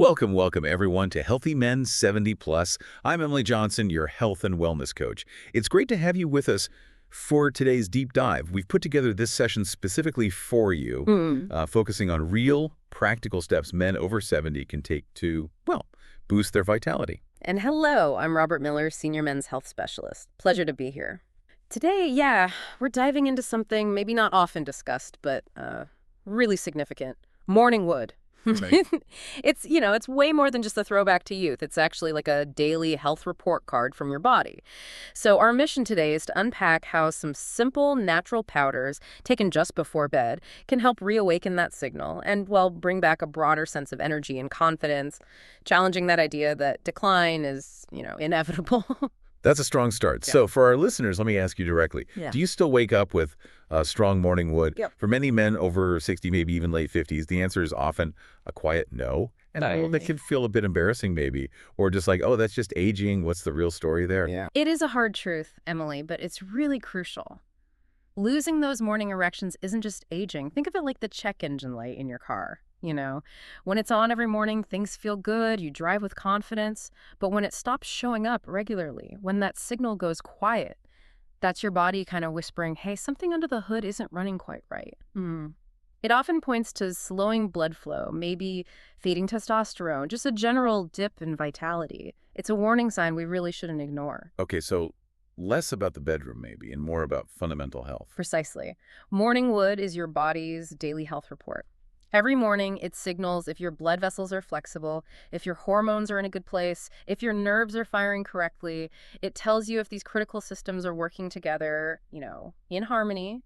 Welcome everyone to Healthy Men 70 Plus. I'm Emily Johnson, your health and wellness coach. It's great to have you with us for today's deep dive. We've put together this session specifically for you, focusing on real, practical steps men over 70 can take to, well, boost their vitality. And hello, I'm Robert Miller, Senior Men's Health Specialist. Pleasure to be here. Today, we're diving into something maybe not often discussed, but really significant. Morning wood. Right. It's way more than just a throwback to youth. It's actually like a daily health report card from your body. So our mission today is to unpack how some simple, natural powders taken just before bed can help reawaken that signal and, well, bring back a broader sense of energy and confidence, challenging that idea that decline is, inevitable. That's a strong start. Yeah. So for our listeners, let me ask you directly. Yeah. Do you still wake up with strong morning wood? Yep. For many men over 60, maybe even late 50s, the answer is often a quiet no. And that can feel a bit embarrassing maybe, or just like, oh, that's just aging. What's the real story there? Yeah. It is a hard truth, Emily, but it's really crucial. Losing those morning erections isn't just aging. Think of it like the check engine light in your car. When it's on every morning, things feel good, you drive with confidence. But when it stops showing up regularly, when that signal goes quiet, that's your body kind of whispering, hey, something under the hood isn't running quite right. It often points to slowing blood flow, maybe fading testosterone, just a general dip in vitality. It's a warning sign we really shouldn't ignore. Okay, so less about the bedroom maybe and more about fundamental health. Precisely. Morning wood is your body's daily health report. Every morning, it signals if your blood vessels are flexible, if your hormones are in a good place, if your nerves are firing correctly. It tells you if these critical systems are working together, in harmony.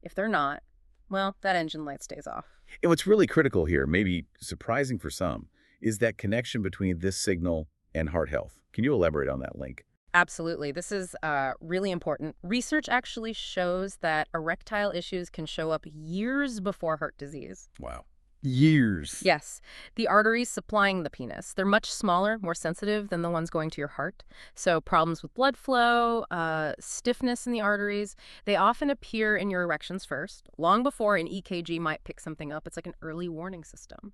If they're not, well, that engine light stays off. And what's really critical here, maybe surprising for some, is that connection between this signal and heart health. Can you elaborate on that link? Absolutely. This is really important. Research actually shows that erectile issues can show up years before heart disease. Wow. Years. Yes. The arteries supplying the penis, they're much smaller, more sensitive than the ones going to your heart. So problems with blood flow, stiffness in the arteries, they often appear in your erections first, long before an EKG might pick something up. It's like an early warning system.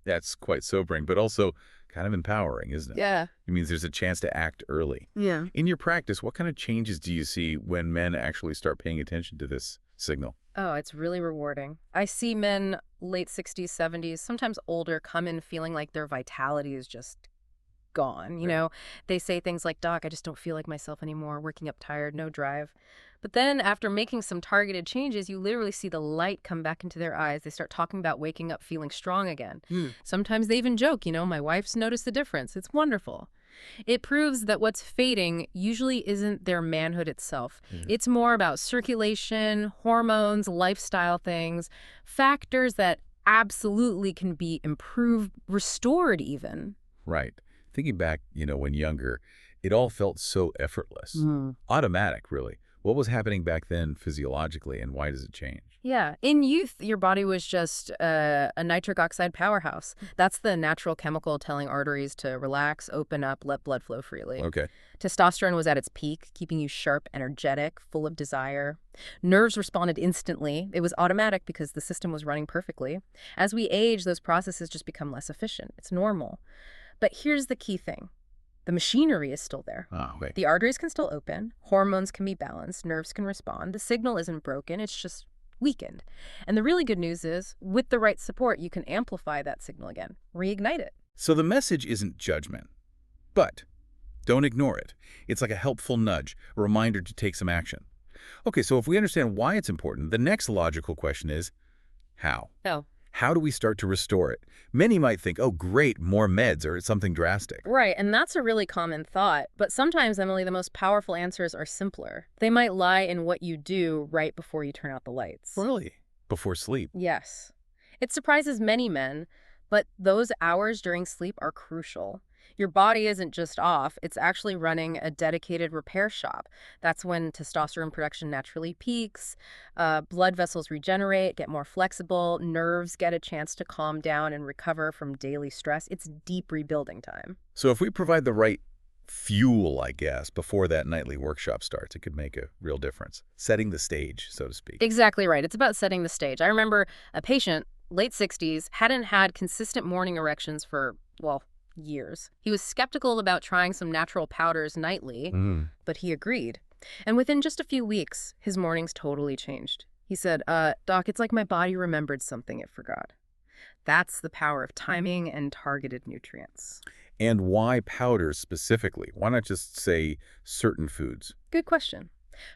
That's quite sobering, but also kind of empowering, isn't it? Yeah. It means there's a chance to act early. Yeah. In your practice, what kind of changes do you see when men actually start paying attention to this signal? Oh, it's really rewarding. I see men late 60s, 70s, sometimes older, come in feeling like their vitality is just gone. They say things like, Doc, I just don't feel like myself anymore, waking up tired, no drive. But then after making some targeted changes, you literally see the light come back into their eyes. They start talking about waking up feeling strong again. Sometimes they even joke, my wife's noticed the difference. It's wonderful. It proves that what's fading usually isn't their manhood itself. It's more about circulation, hormones, lifestyle things, factors that absolutely can be improved, restored even. Right. Thinking back, when younger, it all felt so effortless. Automatic, really. What was happening back then physiologically, and why does it change? Yeah. In youth, your body was just a nitric oxide powerhouse. That's the natural chemical telling arteries to relax, open up, let blood flow freely. Okay. Testosterone was at its peak, keeping you sharp, energetic, full of desire. Nerves responded instantly. It was automatic because the system was running perfectly. As we age, those processes just become less efficient. It's normal. But here's the key thing. The machinery is still there. Oh, okay. The arteries can still open, hormones can be balanced, nerves can respond. The signal isn't broken, it's just weakened. And the really good news is, with the right support, you can amplify that signal again, reignite it. So the message isn't judgment, but don't ignore it. It's like a helpful nudge, a reminder to take some action. Okay, so if we understand why it's important, the next logical question is, how? Oh. How do we start to restore it? Many might think, oh, great, more meds or something drastic. Right, and that's a really common thought. But sometimes, Emily, the most powerful answers are simpler. They might lie in what you do right before you turn out the lights. Really? Before sleep? Yes. It surprises many men, but those hours during sleep are crucial. Your body isn't just off, it's actually running a dedicated repair shop. That's when testosterone production naturally peaks, blood vessels regenerate, get more flexible, nerves get a chance to calm down and recover from daily stress. It's deep rebuilding time. So if we provide the right fuel, I guess, before that nightly workshop starts, it could make a real difference. Setting the stage, so to speak. Exactly right. It's about setting the stage. I remember a patient late 60s, hadn't had consistent morning erections for, well, years. He was skeptical about trying some natural powders nightly, but he agreed. And within just a few weeks, his mornings totally changed. He said, Doc, it's like my body remembered something it forgot. That's the power of timing and targeted nutrients. And why powders specifically? Why not just say certain foods? Good question.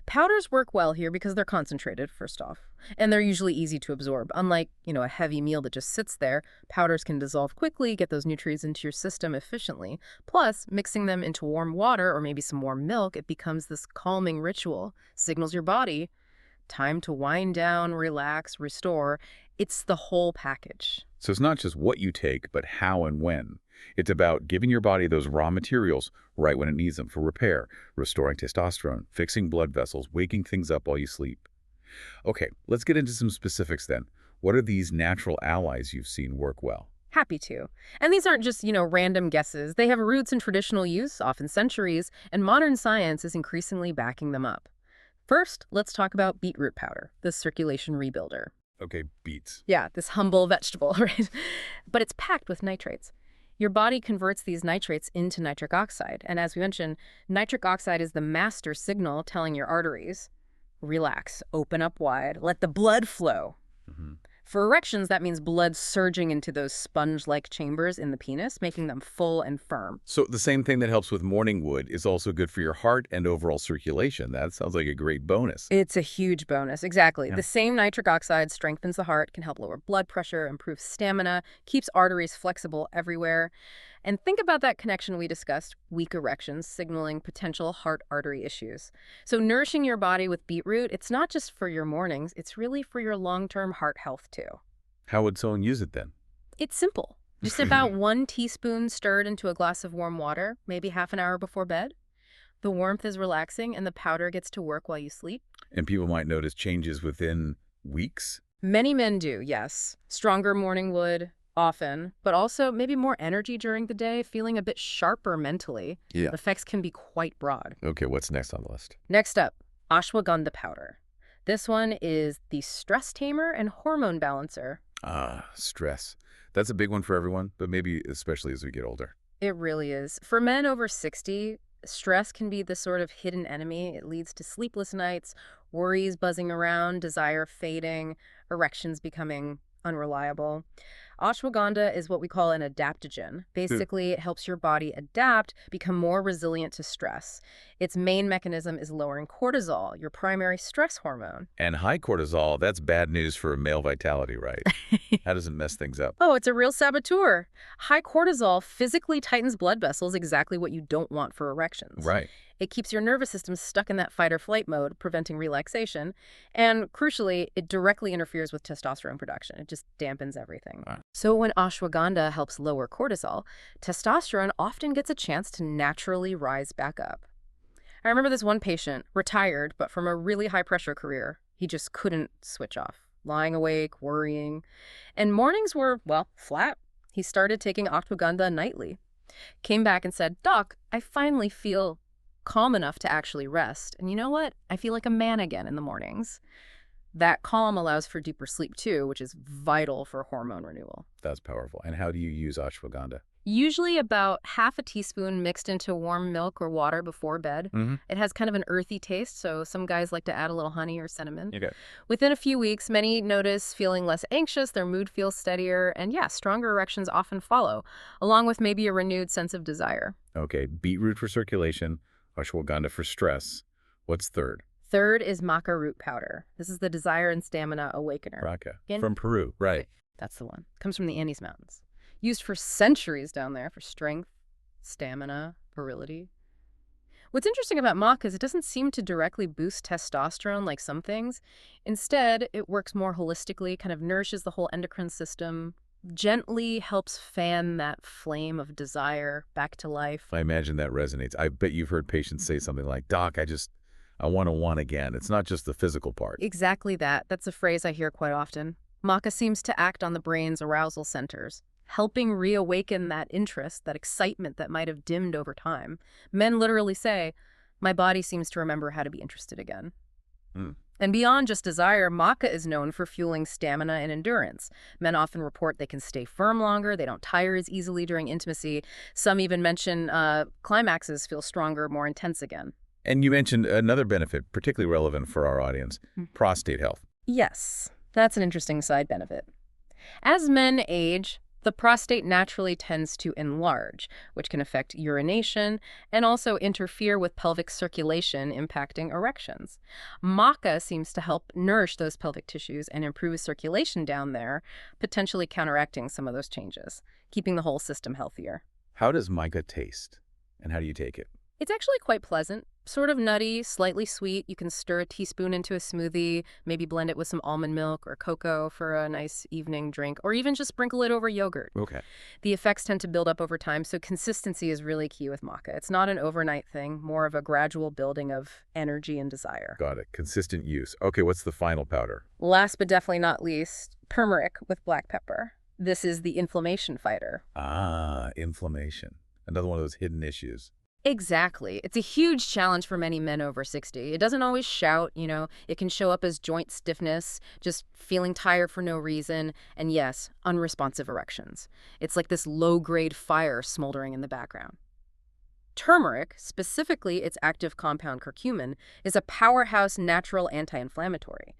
Powders work well here because they're concentrated, first off, and they're usually easy to absorb. Unlike, a heavy meal that just sits there, powders can dissolve quickly, get those nutrients into your system efficiently. Plus, mixing them into warm water or maybe some warm milk, it becomes this calming ritual, signals your body, time to wind down, relax, restore. It's the whole package. So it's not just what you take, but how and when. It's about giving your body those raw materials right when it needs them for repair, restoring testosterone, fixing blood vessels, waking things up while you sleep. Okay, let's get into some specifics then. What are these natural allies you've seen work well? Happy to. And these aren't just, random guesses. They have roots in traditional use, often centuries, and modern science is increasingly backing them up. First, let's talk about beetroot powder, the circulation rebuilder. Okay, beets. Yeah, this humble vegetable, right? But it's packed with nitrates. Your body converts these nitrates into nitric oxide. And as we mentioned, nitric oxide is the master signal telling your arteries, relax, open up wide, let the blood flow. For erections, that means blood surging into those sponge-like chambers in the penis, making them full and firm. So the same thing that helps with morning wood is also good for your heart and overall circulation. That sounds like a great bonus. It's a huge bonus, exactly. Yeah. The same nitric oxide strengthens the heart, can help lower blood pressure, improve stamina, keeps arteries flexible everywhere. And think about that connection we discussed, weak erections signaling potential heart-artery issues. So nourishing your body with beetroot, it's not just for your mornings, it's really for your long-term heart health too. How would someone use it then? It's simple. Just about 1 teaspoon stirred into a glass of warm water, maybe half an hour before bed. The warmth is relaxing and the powder gets to work while you sleep. And people might notice changes within weeks? Many men do, yes. Stronger morning wood, often, but also maybe more energy during the day, feeling a bit sharper mentally. Yeah. The effects can be quite broad. Okay, what's next on the list? Next up, ashwagandha powder. This one is the stress tamer and hormone balancer. Stress. That's a big one for everyone, but maybe especially as we get older. It really is. For men over 60, stress can be the sort of hidden enemy. It leads to sleepless nights, worries buzzing around, desire fading, erections becoming unreliable. Ashwagandha is what we call an adaptogen. Basically, it helps your body adapt, become more resilient to stress. Its main mechanism is lowering cortisol, your primary stress hormone. And high cortisol, that's bad news for male vitality, right? How does it mess things up? Oh, it's a real saboteur. High cortisol physically tightens blood vessels, exactly what you don't want for erections. Right. It keeps your nervous system stuck in that fight or flight mode, preventing relaxation. And crucially, it directly interferes with testosterone production. It just dampens everything. Wow. So when ashwagandha helps lower cortisol, testosterone often gets a chance to naturally rise back up. I remember this one patient, retired, but from a really high-pressure career. He just couldn't switch off, lying awake, worrying. And mornings were, well, flat. He started taking ashwagandha nightly. Came back and said, Doc, I finally feel calm enough to actually rest. And you know what? I feel like a man again in the mornings. That calm allows for deeper sleep too, which is vital for hormone renewal. That's powerful. And how do you use ashwagandha? Usually about half a teaspoon mixed into warm milk or water before bed. It has kind of an earthy taste, so some guys like to add a little honey or cinnamon. Okay. Within a few weeks, many notice feeling less anxious, their mood feels steadier, and yeah, stronger erections often follow, along with maybe a renewed sense of desire. Okay, beetroot for circulation, ashwagandha for stress. What's third? Third is maca root powder. This is the desire and stamina awakener. Maca. From Peru, right. That's the one. Comes from the Andes Mountains. Used for centuries down there for strength, stamina, virility. What's interesting about maca is it doesn't seem to directly boost testosterone like some things. Instead, it works more holistically, kind of nourishes the whole endocrine system, gently helps fan that flame of desire back to life. I imagine that resonates. I bet you've heard patients say something like, Doc, I want to want again. It's not just the physical part. Exactly that. That's a phrase I hear quite often. Maca seems to act on the brain's arousal centers, helping reawaken that interest, that excitement that might have dimmed over time. Men literally say, my body seems to remember how to be interested again. And And beyond just desire, maca is known for fueling stamina and endurance. Men often report they can stay firm longer, they don't tire as easily during intimacy. Some even mention climaxes feel stronger, more intense again. And you mentioned another benefit, particularly relevant for our audience, prostate health. Yes, that's an interesting side benefit. As men age, the prostate naturally tends to enlarge, which can affect urination and also interfere with pelvic circulation, impacting erections. Maca seems to help nourish those pelvic tissues and improve circulation down there, potentially counteracting some of those changes, keeping the whole system healthier. How does mica taste, and how do you take it? It's actually quite pleasant, sort of nutty, slightly sweet. You can stir a teaspoon into a smoothie, maybe blend it with some almond milk or cocoa for a nice evening drink, or even just sprinkle it over yogurt. Okay. The effects tend to build up over time, so consistency is really key with maca. It's not an overnight thing, more of a gradual building of energy and desire. Got it. Consistent use. Okay, what's the final powder? Last but definitely not least, turmeric with black pepper. This is the inflammation fighter. Ah, inflammation. Another one of those hidden issues. Exactly. It's a huge challenge for many men over 60. It doesn't always shout, it can show up as joint stiffness, just feeling tired for no reason, and yes, unresponsive erections. It's like this low-grade fire smoldering in the background. Turmeric, specifically its active compound curcumin, is a powerhouse natural anti-inflammatory.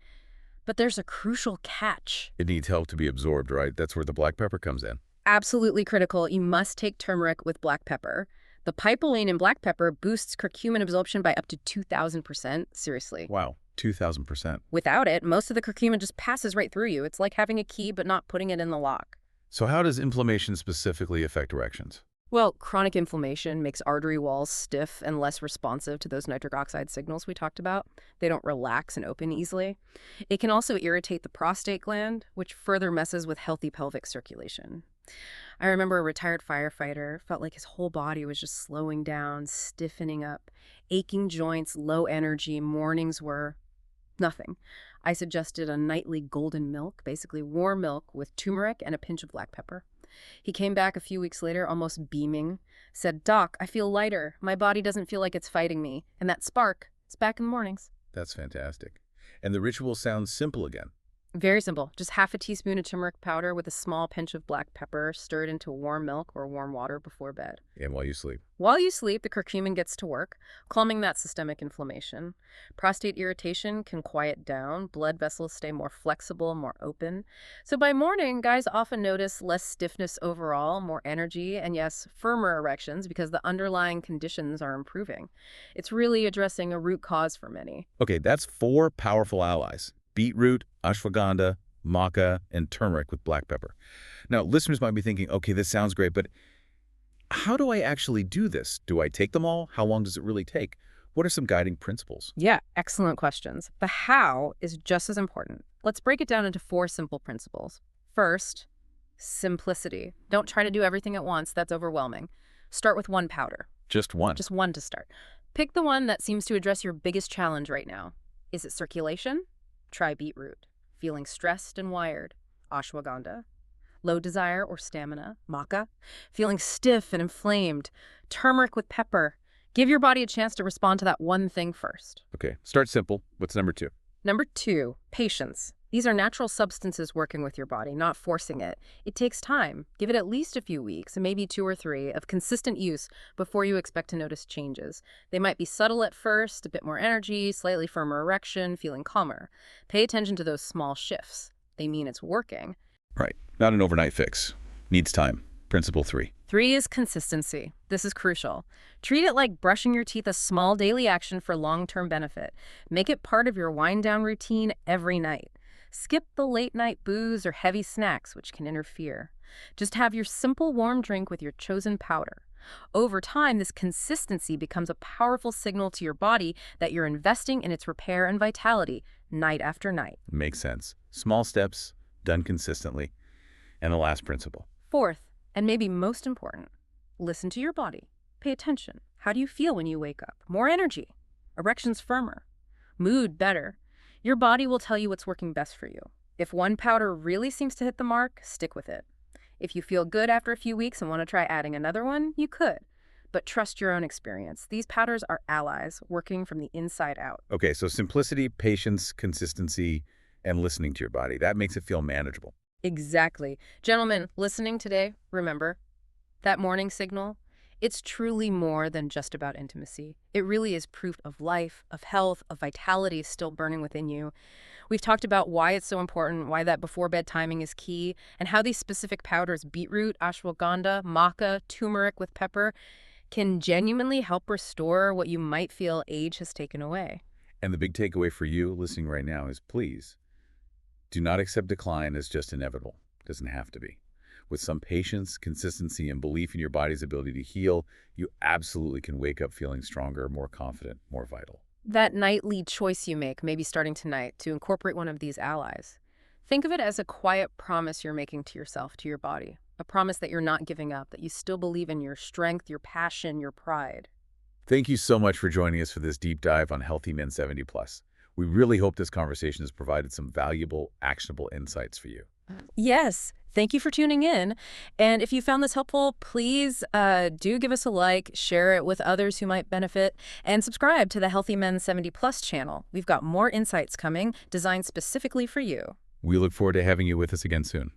But there's a crucial catch. It needs help to be absorbed, right? That's where the black pepper comes in. Absolutely critical. You must take turmeric with black pepper. The pipeline in black pepper boosts curcumin absorption by up to 2,000%. Seriously. Wow, 2,000%. Without it, most of the curcumin just passes right through you. It's like having a key but not putting it in the lock. So how does inflammation specifically affect erections? Well, chronic inflammation makes artery walls stiff and less responsive to those nitric oxide signals we talked about. They don't relax and open easily. It can also irritate the prostate gland, which further messes with healthy pelvic circulation. I remember a retired firefighter felt like his whole body was just slowing down, stiffening up, aching joints, low energy. Mornings were nothing. I suggested a nightly golden milk, basically warm milk with turmeric and a pinch of black pepper. He came back a few weeks later, almost beaming, said, "Doc, I feel lighter. My body doesn't feel like it's fighting me. And that spark, it's back in the mornings." That's fantastic. And the ritual sounds simple again. Very simple. Just half a teaspoon of turmeric powder with a small pinch of black pepper stirred into warm milk or warm water before bed. And while you sleep. While you sleep, the curcumin gets to work, calming that systemic inflammation. Prostate irritation can quiet down. Blood vessels stay more flexible, more open. So by morning, guys often notice less stiffness overall, more energy, and yes, firmer erections because the underlying conditions are improving. It's really addressing a root cause for many. Okay, that's 4 powerful allies. Beetroot, ashwagandha, maca, and turmeric with black pepper. Now, listeners might be thinking, okay, this sounds great, but how do I actually do this? Do I take them all? How long does it really take? What are some guiding principles? Yeah, excellent questions. The how is just as important. Let's break it down into 4 simple principles. First, simplicity. Don't try to do everything at once. That's overwhelming. Start with 1 powder. Just one. Just one to start. Pick the one that seems to address your biggest challenge right now. Is it circulation? Try beetroot. Feeling stressed and wired? Ashwagandha. Low desire or stamina? Maca. Feeling stiff and inflamed? Turmeric with pepper. Give your body a chance to respond to that one thing first. Okay, start simple. What's number 2? Number 2, patience. These are natural substances working with your body, not forcing it. It takes time. Give it at least a few weeks, and maybe 2 or 3, of consistent use before you expect to notice changes. They might be subtle at first, a bit more energy, slightly firmer erection, feeling calmer. Pay attention to those small shifts. They mean it's working. Right, not an overnight fix. Needs time. Principle 3. 3 is consistency. This is crucial. Treat it like brushing your teeth, a small daily action for long-term benefit. Make it part of your wind-down routine every night. Skip the late-night booze or heavy snacks, which can interfere. Just have your simple warm drink with your chosen powder. Over time, this consistency becomes a powerful signal to your body that you're investing in its repair and vitality night after night. Makes sense. Small steps, done consistently. And the last principle. 4th, and maybe most important, listen to your body. Pay attention. How do you feel when you wake up? More energy. Erections firmer. Mood better. Your body will tell you what's working best for you. If one powder really seems to hit the mark, stick with it. If you feel good after a few weeks and want to try adding another one, you could. but trust your own experience. These powders are allies working from the inside out. Okay, so simplicity, patience, consistency, and listening to your body. That makes it feel manageable. Exactly. Gentlemen, listening today, remember, that morning signal, it's truly more than just about intimacy. It really is proof of life, of health, of vitality still burning within you. We've talked about why it's so important, why that before bed timing is key, and how these specific powders, beetroot, ashwagandha, maca, turmeric with pepper, can genuinely help restore what you might feel age has taken away. And the big takeaway for you listening right now is please do not accept decline as just inevitable. It doesn't have to be. With some patience, consistency, and belief in your body's ability to heal, you absolutely can wake up feeling stronger, more confident, more vital. That nightly choice you make, maybe starting tonight, to incorporate one of these allies. Think of it as a quiet promise you're making to yourself, to your body. A promise that you're not giving up, that you still believe in your strength, your passion, your pride. Thank you so much for joining us for this deep dive on Healthy Men 70 Plus. We really hope this conversation has provided some valuable, actionable insights for you. Yes, thank you for tuning in. And if you found this helpful, please do give us a like, share it with others who might benefit, and subscribe to the Healthy Men 70 Plus channel. We've got more insights coming, designed specifically for you. We look forward to having you with us again soon.